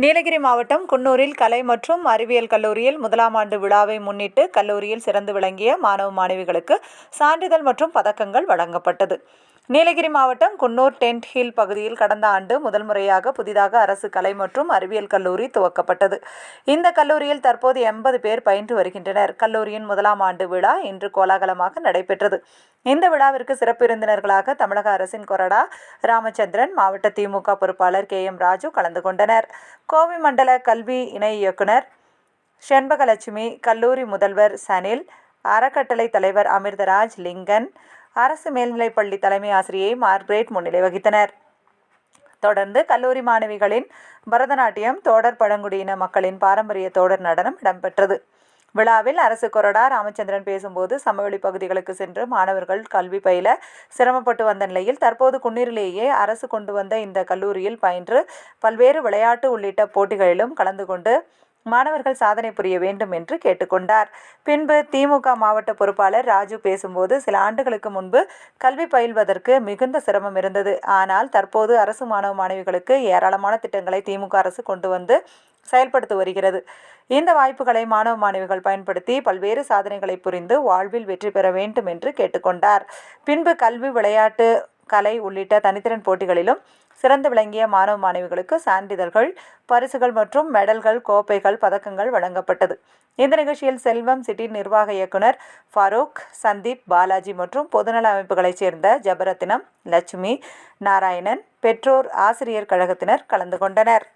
நீலகிரி மாவட்டம் குன்னூரில் கலை மற்றும் அறிவியல் கல்லூரியில் முதலாம் ஆண்டு விழாவை முன்னிட்டு கல்லூரியில் சிறந்து விளங்கிய மாணவ மாணவிகளுக்கு சான்றிதழ் மற்றும் பதக்கங்கள் வழங்கப்பட்டது. நீலகிரி மாவட்டம் குன்னூர் டென்ட் ஹில் பகுதியில் கடந்த ஆண்டு முதல் முறையாக புதிதாக அரசு கலை மற்றும் அறிவியல் கல்லூரி துவக்கப்பட்டது. இந்த கல்லூரியில் தற்போது 80 பேர் பயின்று வருகின்றனர். கல்லூரியின் முதலாம் ஆண்டு விழா இன்று கோலாகலமாக நடைபெற்றது. இந்த விழாவிற்கு சிறப்பு விருந்தினர்களாக தமிழக அரசின் கொறடா ராமச்சந்திரன், மாவட்ட திமுக பொறுப்பாளர் KM ராஜு கலந்து கொண்டனர். கோவை மண்டல கல்வி இணை இயக்குனர் செண்பகலட்சுமி, கல்லூரி முதல்வர் சனில், அறக்கட்டளை தலைவர் அமிர்தராஜ், லிங்கன், அரசு மேல்நிலைப்பள்ளி தலைமை ஆசிரியை மார்க்ரெட் முன்னிலை வகித்தனர். தொடர்ந்து கல்லூரி மாணவிகளின் பரதநாட்டியம், தோடர் பழங்குடியின மக்களின் பாரம்பரிய தோடர் நடனம் இடம்பெற்றது. விழாவில் அரசு கொறடா ராமச்சந்திரன் பேசும்போது, சமவெளி பகுதிகளுக்கு சென்று மாணவர்கள் கல்வி பயில சிரமப்பட்டு வந்த நிலையில் தற்போது குன்னூரிலேயே அரசு கொண்டு வந்த இந்த கல்லூரியில் பயின்று பல்வேறு விளையாட்டு உள்ளிட்ட போட்டிகளிலும் கலந்து கொண்டு மாணவர்கள் சாதனை புரிய வேண்டும் என்று கேட்டுக்கொண்டார். பின்பு திமுக மாவட்ட பொறுப்பாளர் ராஜு பேசும்போது, சில ஆண்டுகளுக்கு முன்பு கல்வி பயில்வதற்கு மிகுந்த சிரமம் இருந்தது. ஆனால் தற்போது அரசு மாணவ மாணவிகளுக்கு ஏராளமான திட்டங்களை திமுக அரசு கொண்டு வந்து செயல்படுத்தி வருகிறது. இந்த வாய்ப்புகளை மாணவ மாணவிகள் பயன்படுத்தி பல்வேறு சாதனைகளை புரிந்து வாழ்வில் வெற்றி பெற வேண்டும் என்று கேட்டுக்கொண்டார். பின்பு கல்வி, விளையாட்டு, கலை உள்ளிட்ட தனித்திறன் போட்டிகளிலும் சிறந்து விளங்கிய மாணவ மாணவிகளுக்கு சான்றிதழ்கள், பரிசுகள் மற்றும் மெடல்கள், கோப்பைகள், பதக்கங்கள் வழங்கப்பட்டது. இந்த நிகழ்ச்சியில் செல்வம் சிட்டி நிர்வாக இயக்குனர் ஃபாரூக், சந்தீப், பாலாஜி மற்றும் பொதுநல அமைப்புகளைச் சேர்ந்த ஜெபரத்தினம், லட்சுமி, நாராயணன், பெற்றோர் ஆசிரியர் கழகத்தினர் கலந்து கொண்டனர்.